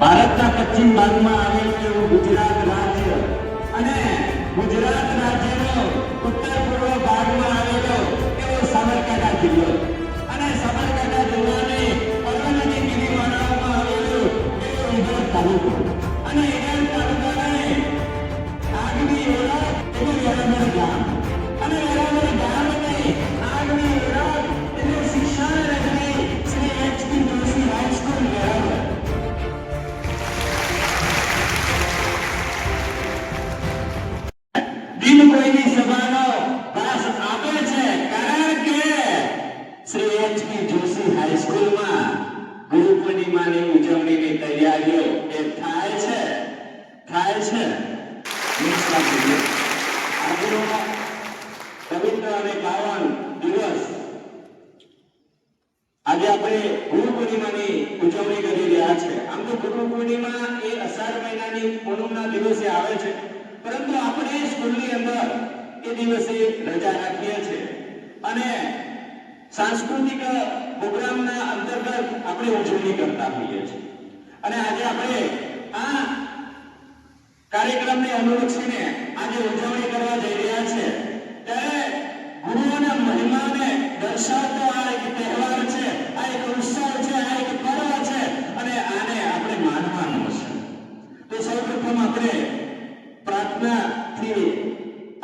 ભારતના પશ્ચિમ ભાગમાં આવેલું એવું ગુજરાત રાજ્ય અને ગુજરાત રાજ્યનો ઉત્તર પૂર્વ ભાગમાં આવેલો એવો સાબરકાંઠા જિલ્લો અને સાબરકાંઠા જિલ્લાને અરવલ્લી ગિરિમાળામાં આવેલું એવો ઈડર તાલુકો અને ઈડર તાલુકાને આગવી ઓળખ એટલે વેરાવળ ગામ અને વેરાવળ ગામને આગવી ઓળખ એટલે શિક્ષણ નગરી શ્રી એચ.પી. જોશી હાઈસ્કૂલ વેરાવળ. દિન કોઈની સભાનો પાસ આપે છે કારણ કે શ્રી એચ.પી. જોશી હાઈસ્કૂલમાં ગુરુ પૂર્ણિમાની ઉજવણીની તૈયારીઓ એ થાય છે. આજનો પવિત્ર અને પાવન દિવસ આજે આપણે ગુરુ પૂર્ણિમાની ઉજવણી કરી રહ્યા છે. આમ તો ગુરુ પૂર્ણિમા એ અષાઢ મહિનાની પૂનમના દિવસે આવે છે, પરંતુ આપણે સ્કૂલની અંદર એ દિવસે રજા રાખીએ છીએ અને સાંસ્કૃતિક પ્રોગ્રામના અંતર્ગત આપણે ઉજવણી કરતા હોઈએ છીએ. અને આજે આપણે આ કાર્યક્રમને અનુલક્ષીને આજે ઉજવણી કરવા જઈ રહ્યા છે ત્યારે ગુરુઓના મહિમાને દર્શાવતો આ એક તહેવાર છે, આ એક ઉત્સવ છે, આ એક પર્વ છે અને આને આપણે માનવાનું છે. તો સૌપ્રથમ આપણે પ્રાર્થનાથી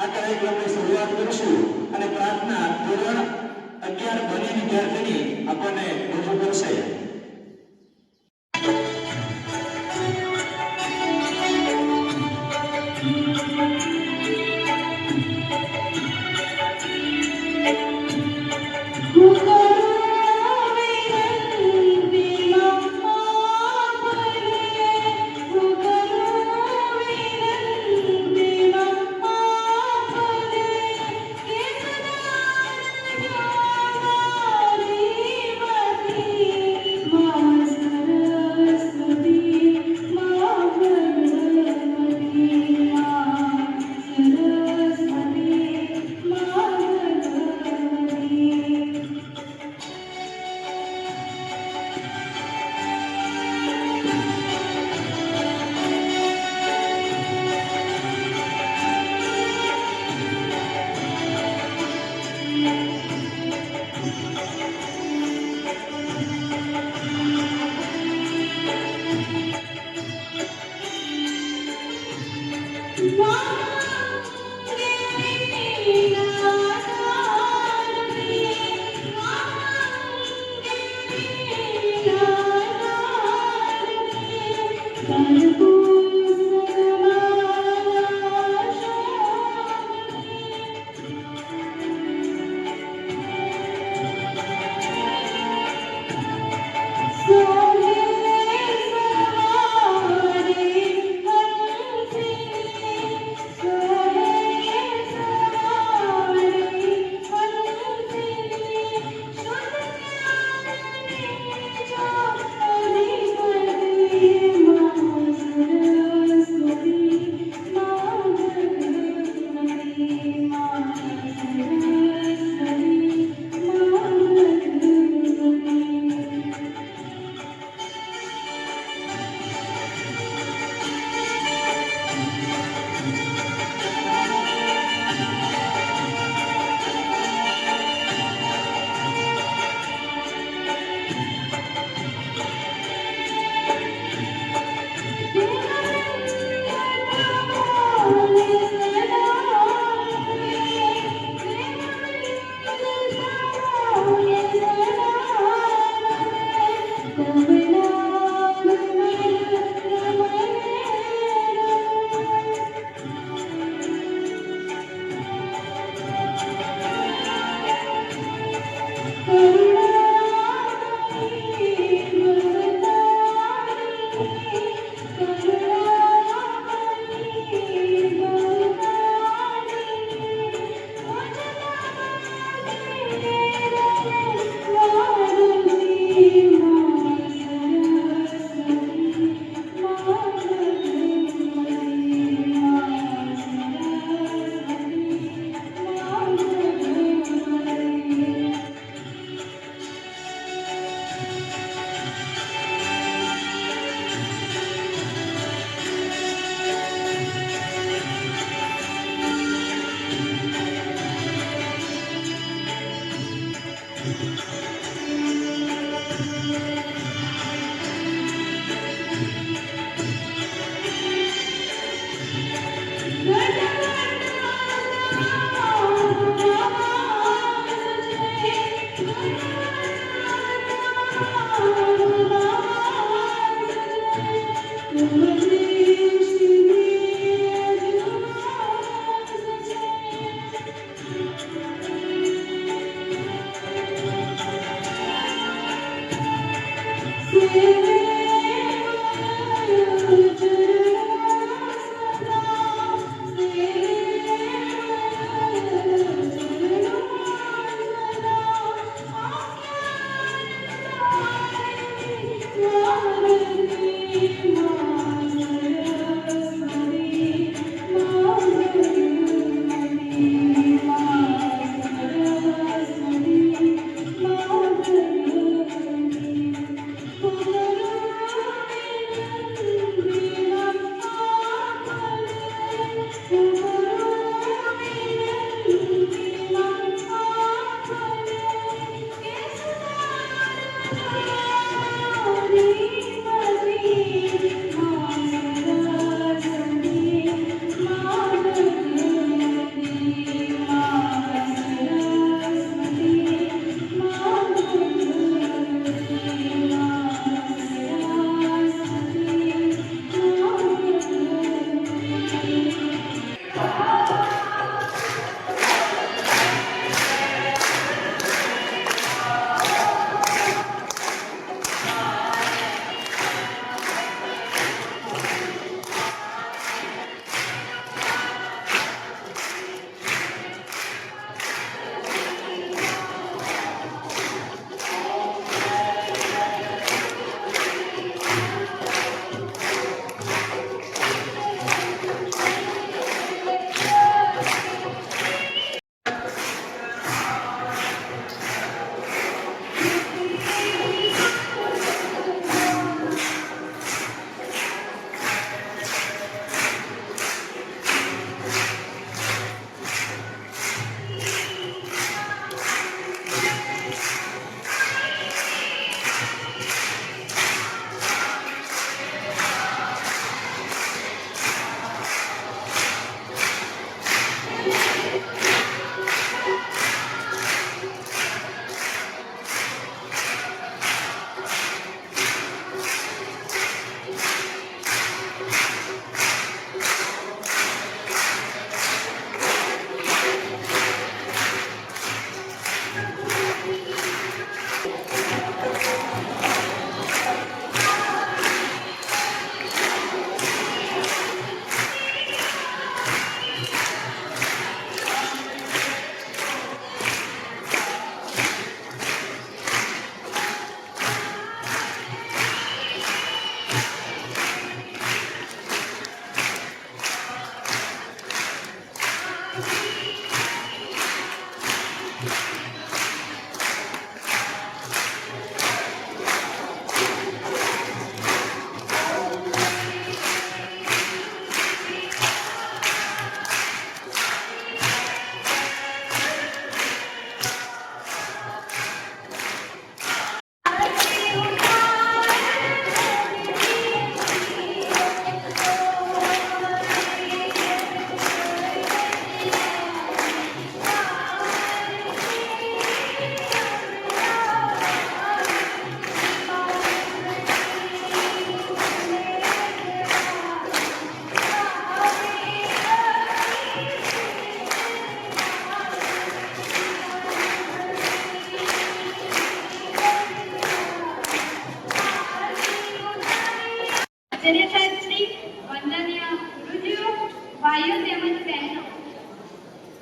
આ કાર્યક્રમની શરૂઆત કરીશું અને પ્રાર્થના ધોરણ 11 ભણી વિદ્યાર્થીની આપણને રજૂ કરશે. આચાર્યશ્રી, વંદનીય ગુરુજીઓ, ભાઈઓ તેમજ બહેનો,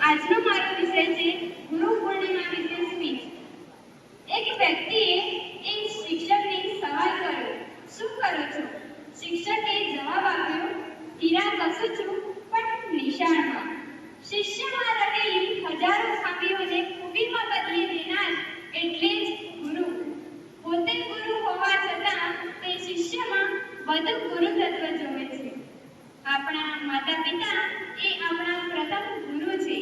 આજનો મારો વિષય છે ગુરુ પૂર્ણિમા વિશે સ્પીચ. એક વ્યક્તિએ એક શિક્ષકને સવાલ કર્યો, શું કરો છો? શિક્ષકે જવાબ આપ્યો, હીરા ઘસું છું પણ નિશાળમાં. શિષ્યમાં રહેલી હજારો ખામીઓને ખૂબીમાં બદલી દેનાર એટલે જ ગુરુ. પોતે ગુરુ હોવા છતાં તે શિષ્યમાં વધુ ગુરુ તત્વ જોવે છે. આપણા માતા પિતા એ આપણા પ્રથમ ગુરુ છે,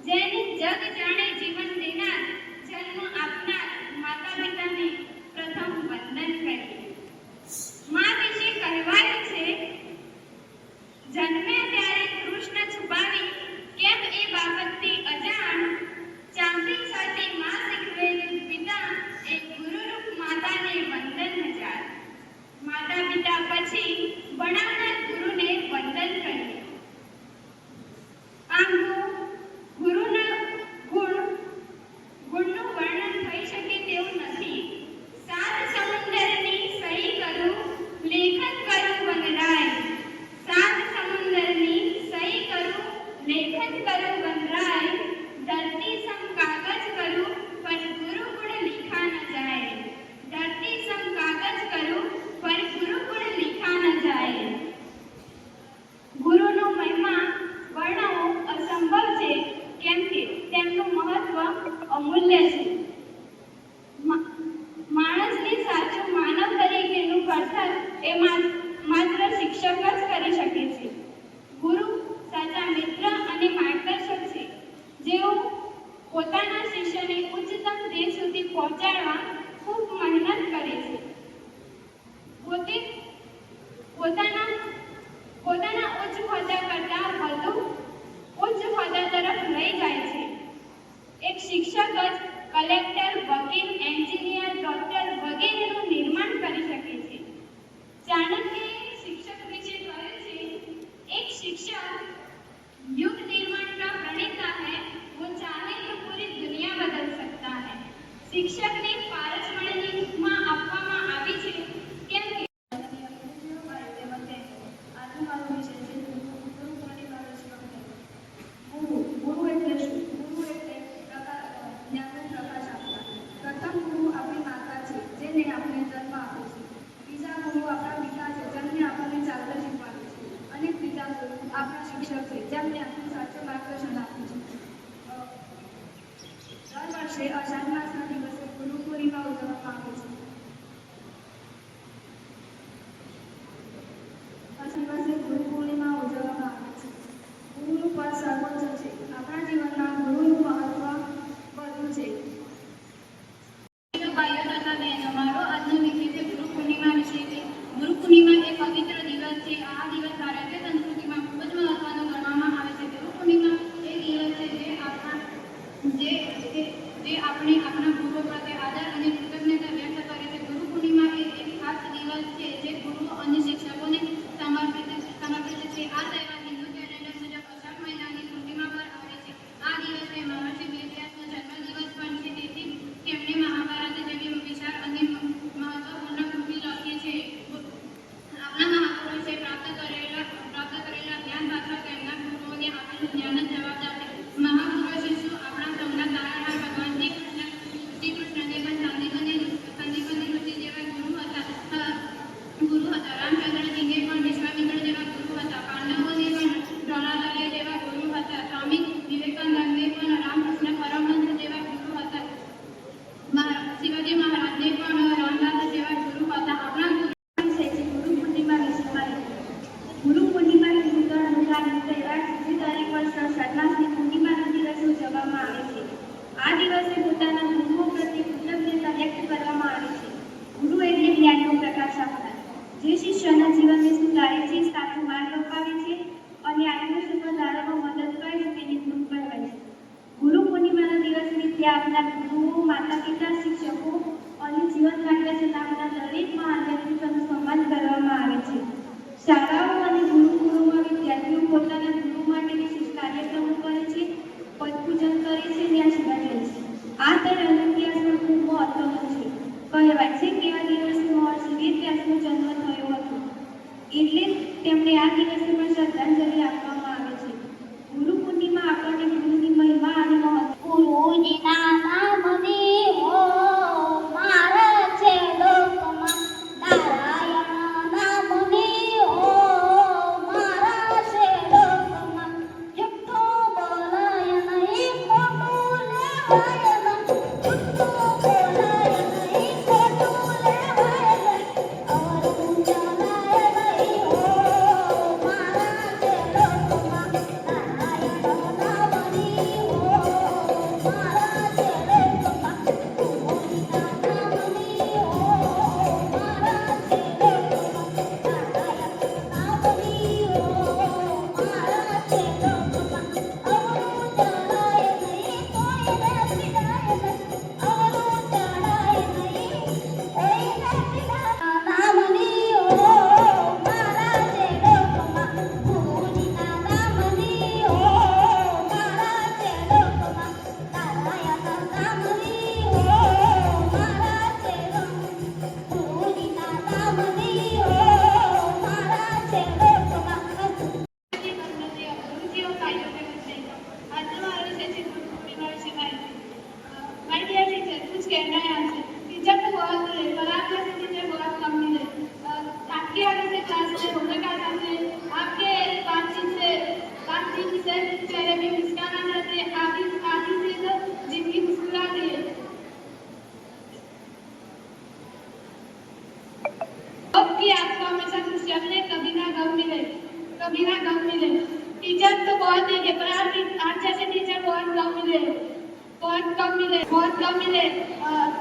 જેને જગ જાણે જીવન દેનાર, જન્મ આપનાર માતા પિતાને પ્રથમ વંદન કરીએ. માં વિશે કહેવાયું છે, જન્મે ત્યારે કૃષ્ણ છુપાવી કેમ એ બાબતથી અજાણ, ચાંદી સાચી માં શીખવેલું પિતા એ ગુરુરૂપ માતાને વંદન કલેક્ટર, વકીલ, એન્જિનિયર, ડોક્ટર વગેરેનું નિર્માણ કરી શકે છે. ચાણક્યએ શિક્ષક વિશે કહ્યું છે, એક शिक्षक युग निर्माण का प्रणेता है, वो चाहे तो पूरी दुनिया बदल सकता है. શિક્ષકને પારસમણીમાં આપવામાં આવી છે કેમ કે ગુરુ એટલે શું? ગુરુ એટલે જ્ઞાનનો પ્રકાશ આપનાર. પ્રથમ ગુરુ આપણી માતા છે, જેને આપણે જન્મ આપે છે. બીજા ગુરુ આપણા પિતા છે, જેમને આપણને ચાલતા શીખવાડે છે. અને ત્રીજા ગુરુ આપણા શિક્ષક છે, જેમને આપણને સાચું માર્ગદર્શન આપે છે. દર વર્ષે અષાઢ માસના દિવસે ગુરુ પૂર્ણિમા ઉજવવામાં આવે છે. દિવસે ગુરુ પૂર્ણિમા ઉજવવામાં આવે છે. ગુરુનું પદ સર્વોચ્ચ છે. આપણા જીવનમાં ગુરુનું મહત્વ વધુ છે. ભાઈઓ તથા બહેનો, મારો આજનો વિષય છે ગુરુ પૂર્ણિમા વિશે છે. ગુરુ પૂર્ણિમા એક પવિત્ર દિવસ છે. આ દિવસ ભારતીય સંસ્કૃતિમાં ખૂબ જ મહત્વનો ગણવામાં આવે છે. ગુરુ પૂર્ણિમા એ દિવસ છે જે આપણે આપણા ગુરુ પ્રત્યે આદર અને કૃતજ્ઞતા વ્યક્ત કરે છે. ગુરુ પૂર્ણિમા એ એક ખાસ દિવસ છે જે ગુરુઓ અને શિક્ષકોને સમર્પિત છે. આ તહેવાર હિન્દુ કેલેન્ડર મુજબ અષાઢ મહિનાની પૂર્ણિમા પર આવે છે. આ દિવસે મહર્ષિ વેદવ્યાસનો જન્મદિવસ પણ છે, તેથી તેમણે મહાભારત જેવી વિશાળ અને મહત્વપૂર્ણ કૃતિ લખી છે. આપણા મહાપુરુષે પ્રાપ્ત કરેલા જ્ઞાન પાત્ર તેમના ગુરુઓને આપેલું જ્ઞાન જ જવાબદાર છે. મહાપુરુષે શું આપણા સૌના તારણહાર ભગવાન શ્રી કૃષ્ણને પણ સંદીપની ઋષિ જેવા ગુરુ હતા. રામચંદ્રજીને પણ વિશ્વામિત્ર જેવા ગુરુ હતા. પાંડવોને પણ દ્રોણાચાર્ય જેવા ગુરુ હતા. સ્વામી વિવેકાનંદને પણ રામકૃષ્ણ પરમહંસ જેવા ગુરુ હતા. શિવાજી મહારાજને પણ રામદાસ જેવા ગુરુ હતા. આપણા ગુરુ ગુરુ પૂર્ણિમા વિશે માહિતી. ગુરુ પૂર્ણિમા હિન્દુ ધર્મ અનુસાર તહેવાર 3 તારીખ વર્ષ અષાઢ માસની પૂર્ણિમાના દિવસે ઉજવવામાં આવે છે. આ દિવસે પોતાના ગુરુઓ પ્રત્યે કૃતજ્ઞતા વ્યક્ત કરવામાં આવે છે. ગુરુ એટલે જ્ઞાનનો પ્રકાશ આપનાર, જે શિષ્યના જીવનને સુધારે છે, સાચો માર્ગ અપાવે છે અને આત્મશુદ્ધ ધારવામાં મદદ કરે છે, તેને ગુરુ કહેવાય છે. ગુરુ પૂર્ણિમાના દિવસે વિદ્યા આપનાર ગુરુઓ, માતા પિતા, શિક્ષકો અને જીવન માર્ગદર્શન આપનાર દરેક મહાન વ્યક્તિત્વનું સન્માન કરવામાં આવે છે. શાળાઓ અને ગુરુકુળોમાં વિદ્યાર્થીઓ પોતાના ગુરુ માટે વિશેષ કાર્યક્રમો કરે છે, પદપૂજન કરે છે અને આશીર્વાદ લે છે. આ તહેવારનો ઇતિહાસ પણ ખૂબ મહત્વનો છે. કહેવાય છે કે આ દિવસે મહર્ષિ વેદવ્યાસનો જન્મ થયો હતો, એટલે તેમને આ દિવસે પણ શ્રદ્ધાંજલિ આપવામાં આવે છે. ગુરુ પૂર્ણિમા આપણને ગુરુની મહિમા અને મહત્વ ગુરુજીના નામની હો મારા છે લોકમાં, નારાયણ નામની હો મારા છે લોકમાં. જુઠ્ઠું બોલાય નહીં, ખોટું લેવાય નહીં. જુઠ્ઠું બોલાય નહીં, ખોટું લેવાય નહીં. અવરું ચલાય નહીં હો મારા છે લોકમાં, નારાયણ નામની હો મારા છે લોકમાં. ગુરુજીના નામની હો મારા છે લોકમાં, નારાયણ નામની હો મારા છે લોકમાં. અવરું ચલાય નહીં, કોઈને પીડાય નહીં. અવરું ચલાય નહીં, કોઈને પીડાય નામની હો મારા છે લોકમાં. ગુરુજીના નામની હો મારા છે લોકમાં, નારાયણ નામની હો મારા છે લોકમાં. ગુરુજીના નામની હો મારા છે લોકમાં. ગુરુજીઓ ભાઈઓ અને બહેનો, આજનો મારો વિષય છે ગુરુ પૂર્ણિમા વિશે માહિતી. My dear teacher, कुछ कहना है आपसे. टीचर तो बहुत है, पर आप जैसे टीचर बहुत कम मिले. आपके आगे से क्लास में होने का सामने आपके बातचीत से चेहरे पे मुस्कान आ जाते हैं. आदि से तो जिंदगी मुस्कुराती है. कि आपको हमेशा खुश रखने, कभी ना गम मिले. टीचर तो बहुत देंगे, पर आप जैसे टीचर बहुत कम मिले.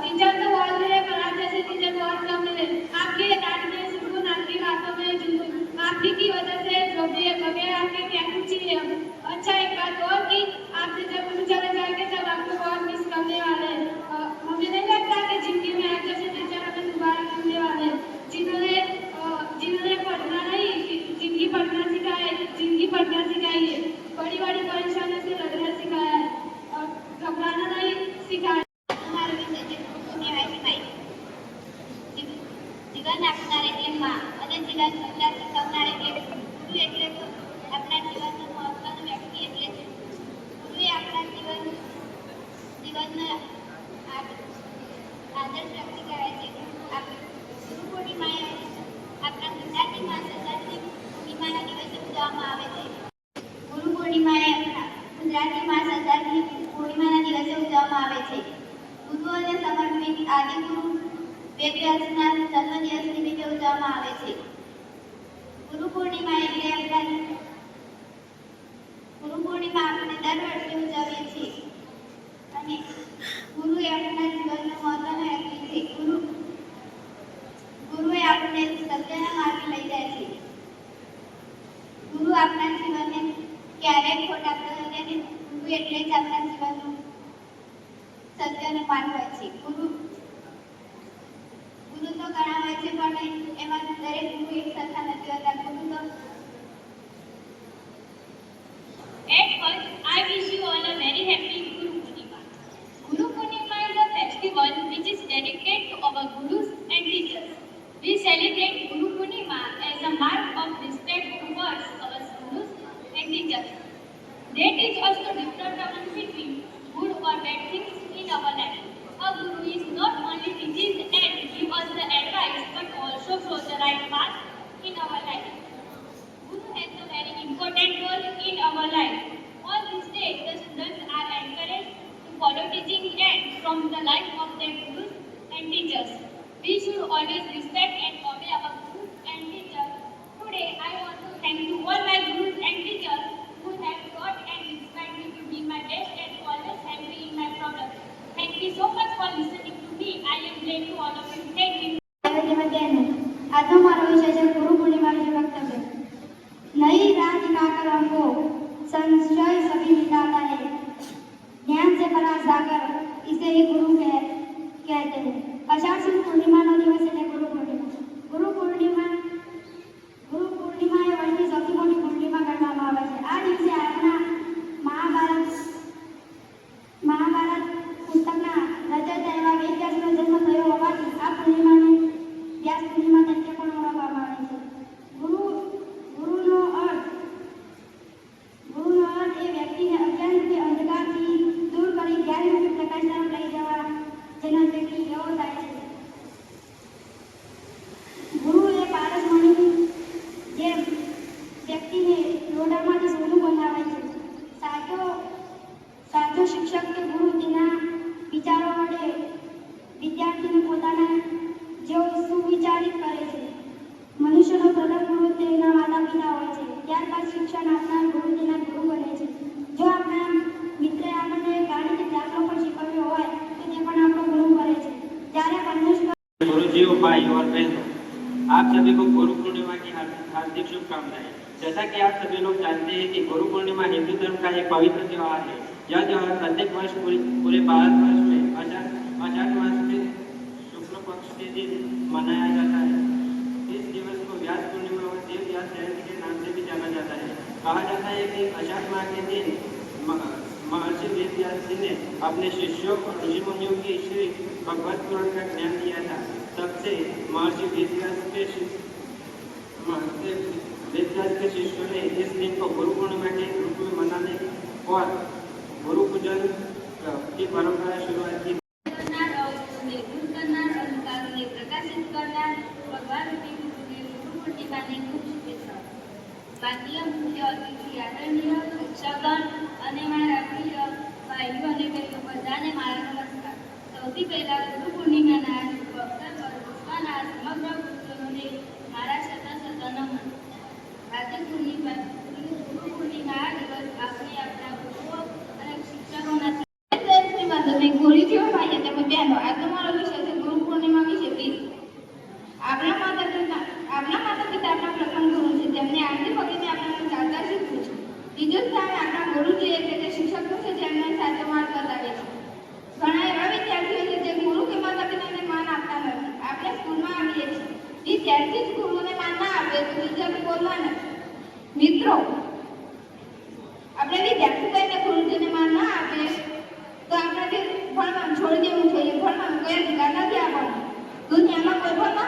टीचर तो बहुत मिले, पर आप जैसे टीचर बहुत कम मिले. आपके डांटने सुकून, आपकी बातों में जुनून, आपकी की वजह से जो भी वगैरह आपके क्या कुछ ही है. अच्छा, एक बात और कि आपसे जब गुरु चले जाएंगे तब आपको बहुत मिस करने वाले हैं. જીવન આપનાર એટલે માં અને જીવન શીખવનાર એટલે ગુરુ એટલે આપણા જીવનનો મહત્વનો વ્યક્તિ એટલે ગુરુએ આપણા જીવનનો આદર્શ વ્યક્તિ કહેવાય છે. ગુરુ પૂર્ણિમાએ આપણા ગુજરાતીમાં શતાબ્દી પૂર્ણિમાના દિવસે ઉજવવામાં આવે છે. ગુરુ પૂર્ણિમાએ ગુજરાતીમાં શતાબ્દી પૂર્ણિમાના દિવસે ઉજવવામાં આવે છે. ગુરુઓને સમર્પિત આદિગુરુ વેદવ્યાસના જન્મદિવસ નિમિત્તે ઉજવવામાં આવે છે. ગુરુ પૂર્ણિમા એટલે આપણે દર વર્ષે ઉજવીએ છીએ અને ગુરુ એ આપણા જીવનનો મહત્વનો વ્યક્તિ છે. ગુરુએ આપણને સત્યના માર્ગે લઈ જાય છે. ગુરુ આપણા જીવનને ક્યારેય ખોટ આપતા નથી અને ગુરુ એટલે જ આપણા જીવનનું સત્યનો માર્ગ હોય છે. ગુરુ તો ઘણા હોય છે પણ એમાં દરેક ગુરુ એક સરખા નથી હોતા. At first, I wish you all a very happy Guru Purnima. Guru Purnima is a festival which is dedicated to our gurus and teachers. We celebrate Guru Purnima as a mark of respect towards our gurus and teachers. They teach us the difference between good or bad things in our life. A guru is not only teaches and gives us the advice but also shows the right path in our life. Guru has a very important role in our life. On this day, the students are encouraged to follow teaching and from the life of their gurus and teachers. We should always respect and obey our gurus and teachers. Today, I want to thank you all my gurus and teachers who have taught and inspired me to be my best and always help me in my problems. Thank you so much for listening to me. I am grateful to all of you. Thank you. આજનો મારો વિષય છે ગુરુ પૂર્ણિમા વિશે વક્તવ્ય. नई राज का कलम को संशय सभी मिटाता है, ज्ञान से भरा सागर इसे ही गुरु कहते हैं. अषाढ़ सुद पूर्णिमाનો દિવસ એટલે ગુરુ પૂર્ણિમા. ગુરુ પૂર્ણિમા એ વર્ષની સૌથી મોટી પૂર્ણિમા ગણવામાં આવે છે. આ દિવસે આપણા મહાભારત પુસ્તકના રચયિતા એવા વેદવ્યાસનો જન્મ થયો હોવાથી આ પૂર્ણિમાને વ્યાસ પૂર્ણિમા તરીકે પણ ઓળખવામાં આવે છે. ગુરુનો અર્થ એ વ્યક્તિને અજ્ઞાનરૂપી અંધકારથી દૂર કરી જ્ઞાનરૂપી પ્રકાશ તરફ લઈ જવા જેના વ્યક્તિ એવો થાય છે. ગુરુ એ પારસમણી જે વ્યક્તિને લોઢામાંથી સોનું બનાવે છે. સાચો શિક્ષક કે ગુરુ તેના વિચારો વડે વિદ્યાર્થીને પોતાના જેવો સુવિચારિત કરે છે. મનુષ્યનો પ્રથમ ગુરુ તેના માતા પિતા હોય છે. ત્યારબાદ શિક્ષણ આપનાર ગુરુ તેના ગુરુ બને છે. જો આપણા મિત્રે આપણને ગાણિતિક દાખલો પણ શીખવ્યો હોય તો તે પણ આપણો ગુરુ બને છે. જ્યારે गुरुजियों, भाइयों और बहनों, आप सभी को गुरु पूर्णिमा की हार्दिक शुभकामनाएं। जैसा कि आप सभी लोग जानते हैं कि गुरु पूर्णिमा हिंदू धर्म का एक पवित्र त्योहार है। यह त्योहार प्रत्येक वर्ष पूरे भारतवर्ष में आषाढ़ मास के शुक्ल पक्ष के दिन मनाया जाता है। इस दिवस को व्यास पूर्णिमा और देव व्यास जयंती के नाम से भी जाना जाता है। कहा जाता है कि आषाढ़ माह के दिन महर्षि वेद व्यास जी ने अपने शिष्यों और ऋषि मुनियों की श्री भगवत पुराण का ज्ञान दिया था। तब से महर्षि वेद व्यास के शिष्यों ने इस दिन को गुरु पूर्णिमा के रूप में मनाने और गुरु पूजन की परंपरा शुरुआत की। ભારતીય મુખ્ય અતિથિ આદરણીય શિક્ષકગણ અને મારા પ્રિય ભાઈઓ અને બહેનો બધાને મારા નમસ્કાર. સૌથી પહેલા ગુરુ પૂર્ણિમાના અવસર પર વિશ્વના સમગ્ર ગુરુજનોને મારા સતત નમન. આજે ગુરુ પૂર્ણિમા દિવસ આપણે આપણા ગુરુઓ અને શિક્ષકોના માધ્યમિક ગુરુજીઓ ભાઈઓ તેમજ બહેનો, આજનો મારો વિષય છે ગુરુ પૂર્ણિમા વિશે 20. આપણા માતા પિતા આપણા પ્રથમ ગુરુ છે. તેમને આરતી પકડીને આપણને ચાલતા શીખવું છે. બીજું સ્થાન આપણા ગુરુજી એટલે કે શિક્ષકો છે, જેમને સાચો માર્ગ બતાવે છે. ઘણા એવા વિદ્યાર્થીઓ છે જે ગુરુ કે માતા પિતાને માન આપતા નથી. આપણે સ્કૂલમાં આવીએ છીએ, વિદ્યાર્થી જ ગુરુને માન ના આપે તો બીજા બોલવા નથી. મિત્રો, આપણે વિદ્યાર્થી કહીને ગુરુજીને માન ના આપે તો આપણે ભણવાનું છોડી દેવું જોઈએ. ભણવાનું કોઈ અધિકાર નથી આપણને. દુનિયામાં કોઈ પણ